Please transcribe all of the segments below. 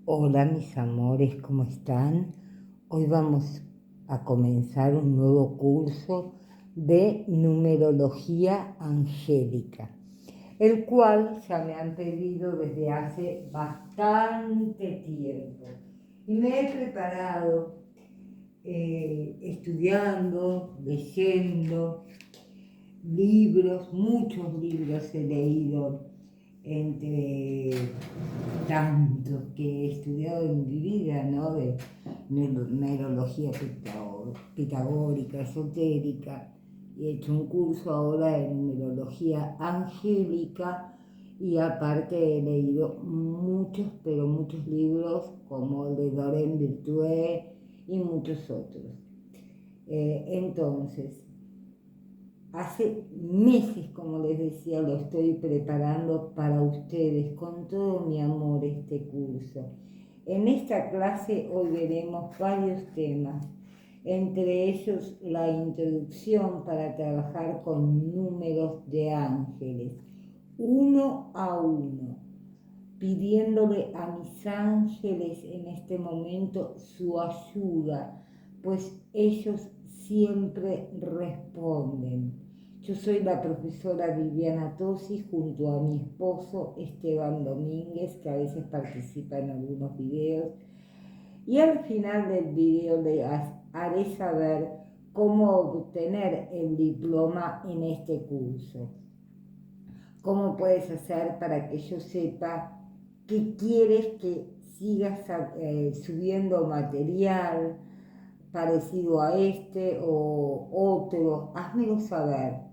Hola mis amores, ¿cómo están? Hoy vamos a comenzar un nuevo curso de numerología angélica, el cual ya me han pedido desde hace bastante tiempo. Y me he preparado estudiando, leyendo libros, muchos libros he leído entre tantos que he estudiado en mi vida, ¿no? De numerología pitagórica, esotérica. He hecho un curso ahora de numerología angélica y aparte he leído muchos, pero muchos libros como el de Doreen Virtue y muchos otros. Entonces, hace meses, como les decía, lo estoy preparando para ustedes con todo mi amor este curso. En esta clase hoy veremos varios temas, entre ellos la introducción para trabajar con números de ángeles, uno a uno, pidiéndole a mis ángeles en este momento su ayuda, pues ellos siempre responden. Yo soy la profesora Viviana Tosi junto a mi esposo Esteban Domínguez, que a veces participa en algunos videos, y al final del video les haré saber cómo obtener el diploma en este curso. ¿Cómo puedes hacer para que yo sepa que quieres que sigas subiendo material parecido a este o otro? Házmelo saber.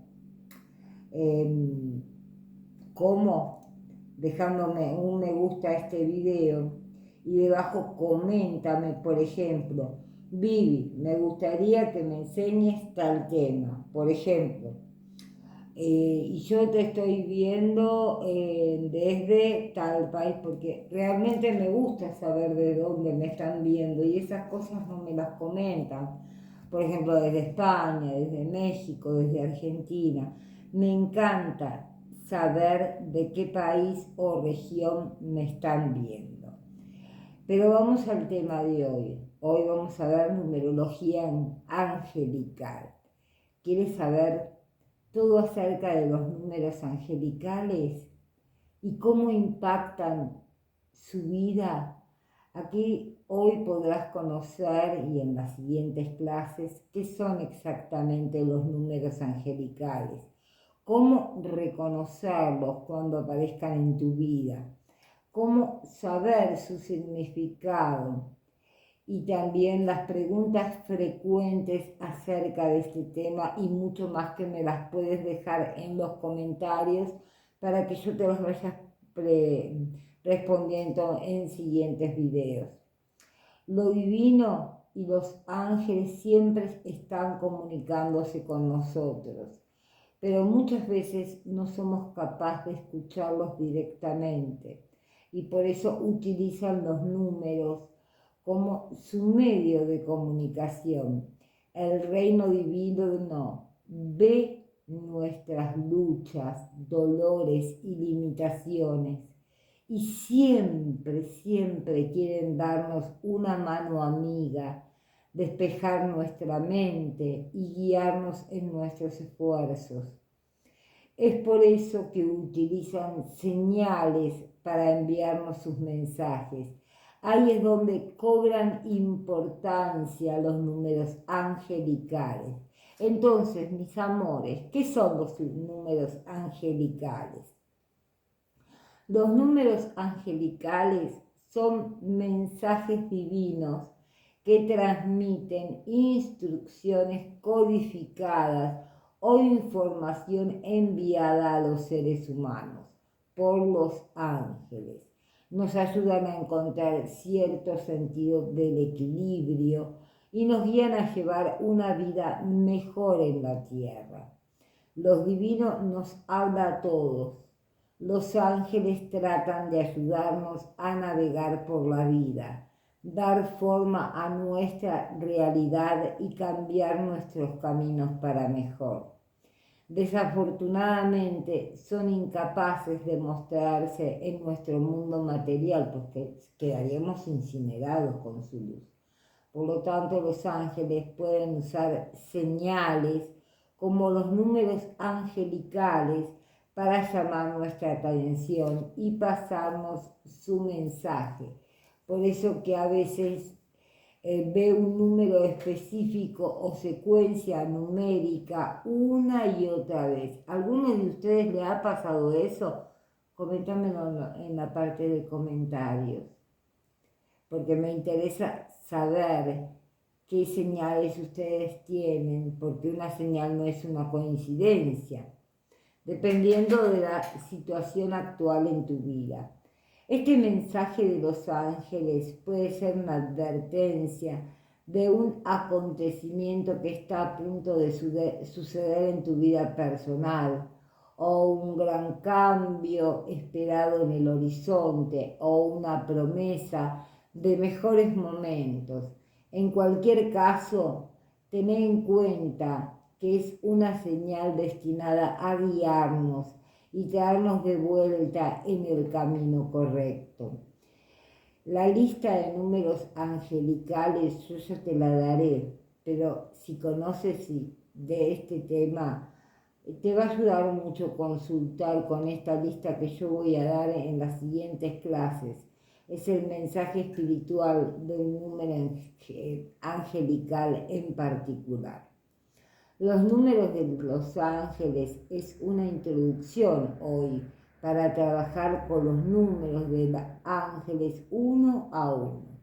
¿Cómo? Dejándome un me gusta a este video y debajo coméntame, por ejemplo, Vivi, me gustaría que me enseñes tal tema, por ejemplo. Y yo te estoy viendo desde tal país, porque realmente me gusta saber de dónde me están viendo y esas cosas no me las comentan. Por ejemplo, desde España, desde México, desde Argentina. Me encanta saber de qué país o región me están viendo. Pero vamos al tema de hoy. Hoy vamos a ver numerología angelical. ¿Quieres saber todo acerca de los números angelicales y cómo impactan su vida? Aquí hoy podrás conocer, y en las siguientes clases, qué son exactamente los números angelicales, cómo reconocerlos cuando aparezcan en tu vida, cómo saber su significado y también las preguntas frecuentes acerca de este tema y mucho más que me las puedes dejar en los comentarios para que yo te los vaya respondiendo en siguientes videos. Lo divino y los ángeles siempre están comunicándose con nosotros, pero muchas veces no somos capaces de escucharlos directamente y por eso utilizan los números como su medio de comunicación. El reino divino ve nuestras luchas, dolores y limitaciones y siempre, siempre quieren darnos una mano amiga, despejar nuestra mente y guiarnos en nuestros esfuerzos. Es por eso que utilizan señales para enviarnos sus mensajes. Ahí es donde cobran importancia los números angelicales. Entonces, mis amores, ¿qué son los números angelicales? Los números angelicales son mensajes divinos que transmiten instrucciones codificadas o información enviada a los seres humanos por los ángeles. Nos ayudan a encontrar cierto sentido del equilibrio y nos guían a llevar una vida mejor en la tierra. Los divinos nos hablan a todos. Los ángeles tratan de ayudarnos a navegar por la vida, dar forma a nuestra realidad y cambiar nuestros caminos para mejor. Desafortunadamente son incapaces de mostrarse en nuestro mundo material porque quedaríamos incinerados con su luz. Por lo tanto, los ángeles pueden usar señales como los números angelicales para llamar nuestra atención y pasarnos su mensaje. Por eso que a veces ve un número específico o secuencia numérica una y otra vez. ¿Alguno de ustedes le ha pasado eso? Coméntamelo en la parte de comentarios, porque me interesa saber qué señales ustedes tienen, porque una señal no es una coincidencia, dependiendo de la situación actual en tu vida. Este mensaje de los ángeles puede ser una advertencia de un acontecimiento que está a punto de suceder en tu vida personal, o un gran cambio esperado en el horizonte, o una promesa de mejores momentos. En cualquier caso, tened en cuenta que es una señal destinada a guiarnos y traernos de vuelta en el camino correcto. La lista de números angelicales yo ya te la daré, pero si conoces de este tema, te va a ayudar mucho consultar con esta lista que yo voy a dar en las siguientes clases. Es el mensaje espiritual de un número angelical en particular. Los números de los ángeles es una introducción hoy para trabajar con los números de los ángeles uno a uno.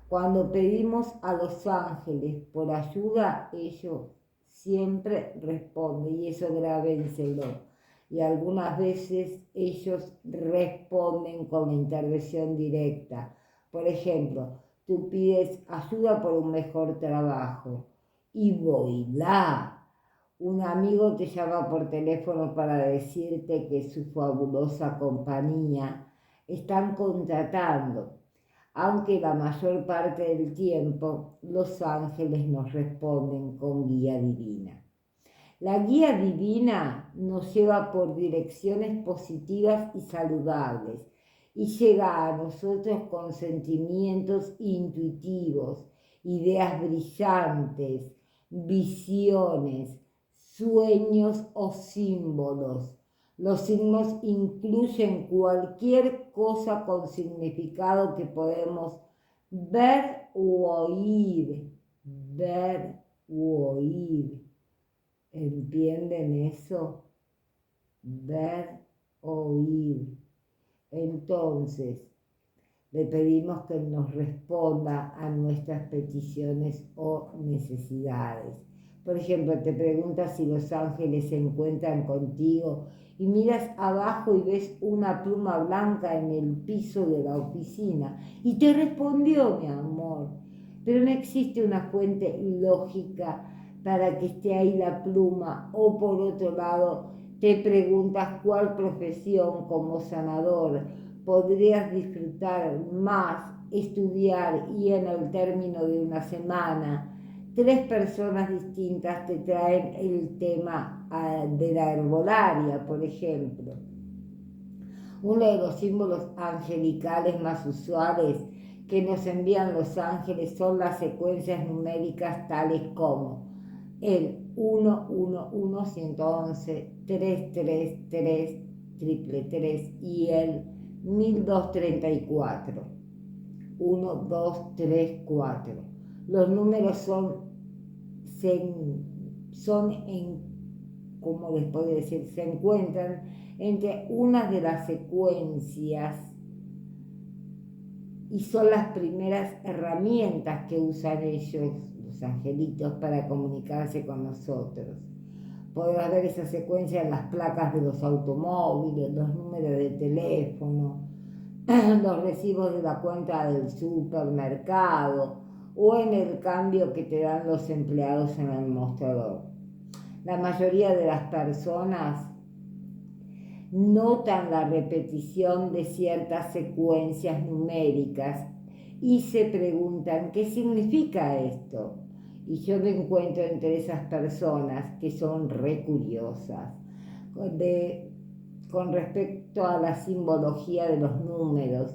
Cuando pedimos a los ángeles por ayuda, ellos siempre responden, y eso grábenselo. Y algunas veces ellos responden con la intervención directa. Por ejemplo, tú pides ayuda por un mejor trabajo y voilá, un amigo te llama por teléfono para decirte que su fabulosa compañía están contratando, aunque la mayor parte del tiempo los ángeles nos responden con guía divina. La guía divina nos lleva por direcciones positivas y saludables y llega a nosotros con sentimientos intuitivos, ideas brillantes, visiones, sueños o símbolos. Los signos incluyen cualquier cosa con significado que podemos ver u oír. Ver u oír. ¿Entienden eso? Ver, oír. Entonces, le pedimos que nos responda a nuestras peticiones o necesidades. Por ejemplo, te preguntas si los ángeles se encuentran contigo y miras abajo y ves una pluma blanca en el piso de la oficina. Y te respondió, mi amor, pero no existe una fuente lógica para que esté ahí la pluma. O por otro lado, te preguntas cuál profesión como sanador podrías disfrutar más, estudiar, y en el término de una semana 3 personas distintas te traen el tema de la herbolaria, por ejemplo. Uno de los símbolos angelicales más usuales que nos envían los ángeles son las secuencias numéricas tales como el 111, 111, 333, 333 y el 1234. 1, 2, 3, 4. Los números como les puedo decir, se encuentran entre unas de las secuencias y son las primeras herramientas que usan ellos, los angelitos, para comunicarse con nosotros. Podrás ver esa secuencia en las placas de los automóviles, los números de teléfono, los recibos de la cuenta del supermercado o en el cambio que te dan los empleados en el mostrador. La mayoría de las personas notan la repetición de ciertas secuencias numéricas y se preguntan ¿qué significa esto? Y yo me encuentro entre esas personas que son re curiosas con respecto a la simbología de los números.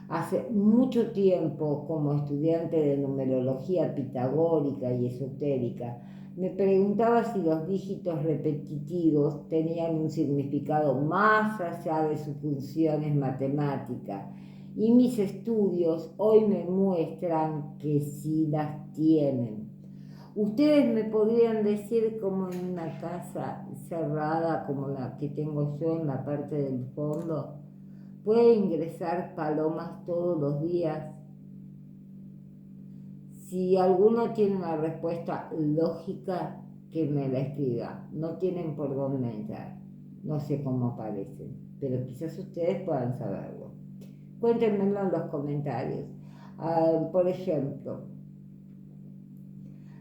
Hace mucho tiempo, como estudiante de numerología pitagórica y esotérica, me preguntaba si los dígitos repetitivos tenían un significado más allá de sus funciones matemáticas. Y mis estudios hoy me muestran que sí las tienen. Ustedes me podrían decir cómo en una casa cerrada como la que tengo yo en la parte del fondo, ¿puede ingresar palomas todos los días? Si alguno tiene una respuesta lógica, que me la escriba. No tienen por dónde entrar. No sé cómo aparecen, pero quizás ustedes puedan saberlo. Cuéntenmelo en los comentarios. Por ejemplo,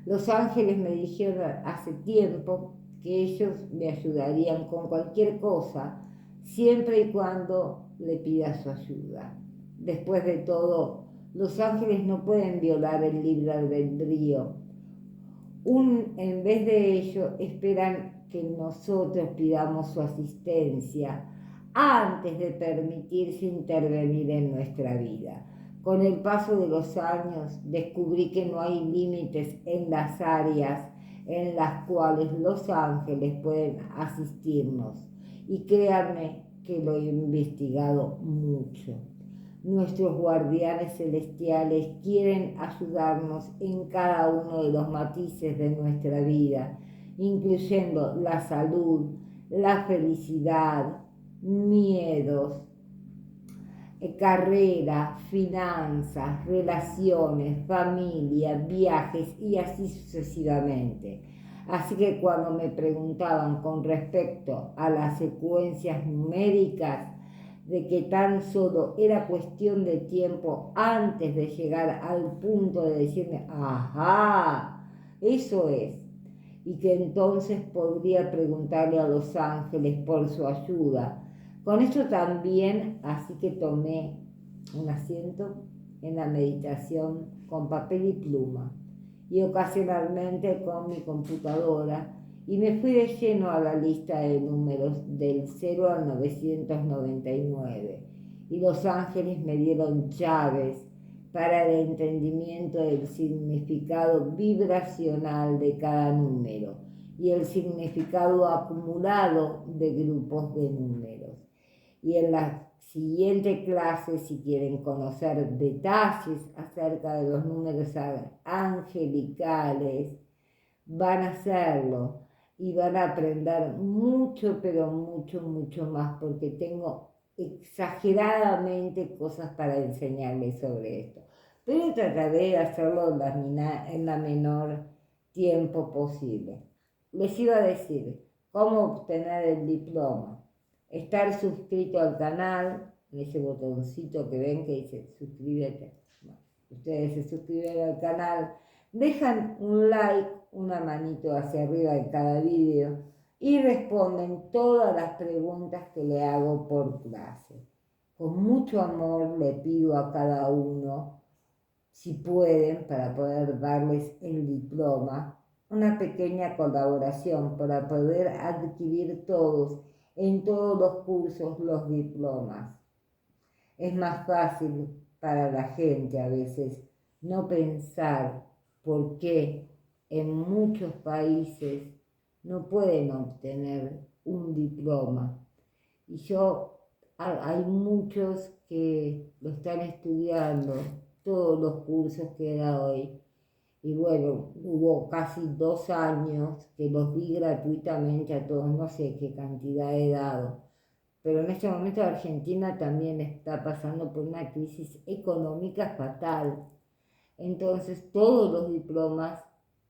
los ángeles me dijeron hace tiempo que ellos me ayudarían con cualquier cosa, siempre y cuando le pida su ayuda. Después de todo, los ángeles no pueden violar el libre albedrío. En vez de ello, esperan que nosotros pidamos su asistencia antes de permitirse intervenir en nuestra vida. Con el paso de los años descubrí que no hay límites en las áreas en las cuales los ángeles pueden asistirnos. Y créanme que lo he investigado mucho. Nuestros guardianes celestiales quieren ayudarnos en cada uno de los matices de nuestra vida, incluyendo la salud, la felicidad, miedos, carrera, finanzas, relaciones, familia, viajes y así sucesivamente. Así que cuando me preguntaban con respecto a las secuencias numéricas, de que tan solo era cuestión de tiempo antes de llegar al punto de decirme, ajá, eso es, y que entonces podría preguntarle a los ángeles por su ayuda. Con esto también, así que tomé un asiento en la meditación con papel y pluma y ocasionalmente con mi computadora, y me fui de lleno a la lista de números del 0 al 999, y los ángeles me dieron llaves para el entendimiento del significado vibracional de cada número y el significado acumulado de grupos de números. Y en la siguiente clase, si quieren conocer detalles acerca de los números angelicales, van a hacerlo y van a aprender mucho, pero mucho, mucho más, porque tengo exageradamente cosas para enseñarles sobre esto. Pero trataré de hacerlo en la menor tiempo posible. Les iba a decir cómo obtener el diploma. Estar suscrito al canal, en ese botoncito que ven que dice suscríbete. Bueno, ustedes se suscriben al canal, dejan un like, una manito hacia arriba de cada vídeo y responden todas las preguntas que le hago por clase. Con mucho amor le pido a cada uno, si pueden, para poder darles el diploma, una pequeña colaboración para poder adquirir todos, en todos los cursos, los diplomas. Es más fácil para la gente a veces no pensar por qué en muchos países no pueden obtener un diploma. Y hay muchos que lo están estudiando, todos los cursos que da hoy. Y bueno, hubo casi 2 años que los di gratuitamente a todos, no sé qué cantidad he dado. Pero en este momento Argentina también está pasando por una crisis económica fatal. Entonces todos los diplomas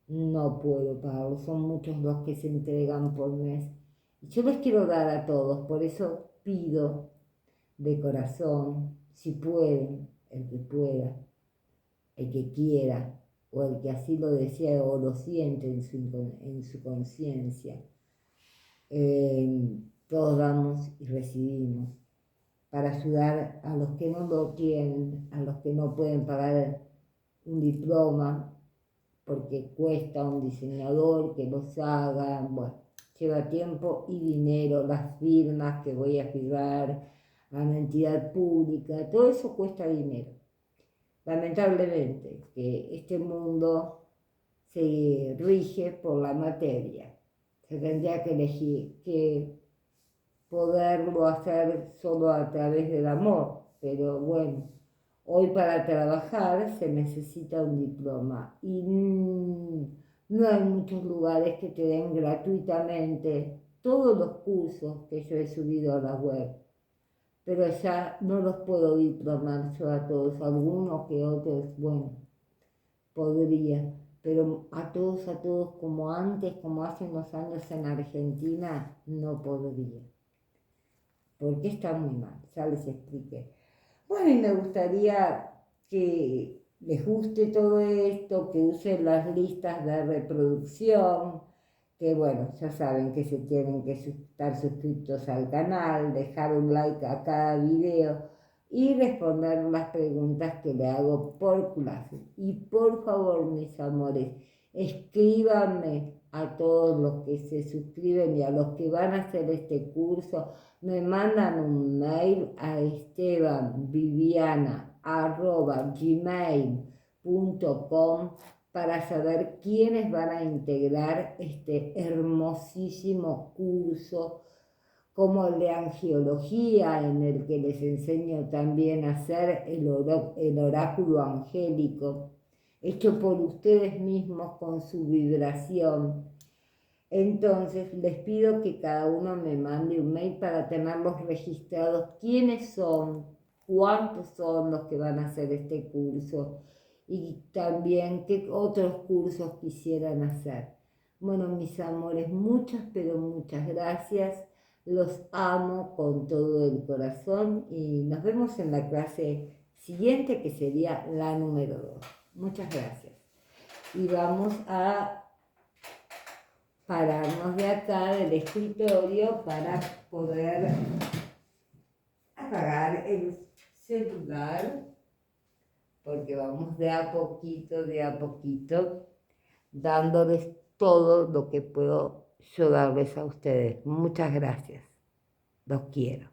no puedo pagarlos, son muchos los que se entregan por mes. Y yo les quiero dar a todos, por eso pido de corazón, si pueden, el que pueda, el que quiera, o el que así lo desea o lo siente en su conciencia. Todos damos y recibimos para ayudar a los que no lo tienen, a los que no pueden pagar un diploma, porque cuesta un diseñador que los haga, bueno, lleva tiempo y dinero, las firmas que voy a firmar a una entidad pública, todo eso cuesta dinero. Lamentablemente, que este mundo se rige por la materia. Se tendría que elegir, que poderlo hacer solo a través del amor, pero bueno, hoy para trabajar se necesita un diploma y no hay muchos lugares que te den gratuitamente todos los cursos que yo he subido a la web, pero ya no los puedo diplomar yo a todos, algunos que otros, bueno, podría, pero a todos como antes, como hace unos años en Argentina, no podría, porque está muy mal, ya les expliqué. Bueno, y me gustaría que les guste todo esto, que usen las listas de reproducción, que bueno, ya saben que se tienen que estar suscritos al canal, dejar un like a cada video y responder las preguntas que le hago por clase. Y por favor, mis amores, escríbanme a todos los que se suscriben y a los que van a hacer este curso. Me mandan un mail a estebanviviana@gmail.com para saber quiénes van a integrar este hermosísimo curso, como el de angiología, en el que les enseño también a hacer el oráculo angélico, hecho por ustedes mismos con su vibración. Entonces les pido que cada uno me mande un mail para tenerlos registrados, quiénes son, cuántos son los que van a hacer este curso y también qué otros cursos quisieran hacer. Bueno, mis amores, muchas, pero muchas gracias. Los amo con todo el corazón y nos vemos en la clase siguiente, que sería la número 2. Muchas gracias. Y vamos a pararnos de acá del escritorio para poder apagar el celular, porque vamos de a poquito, dándoles todo lo que puedo yo darles a ustedes. Muchas gracias. Los quiero.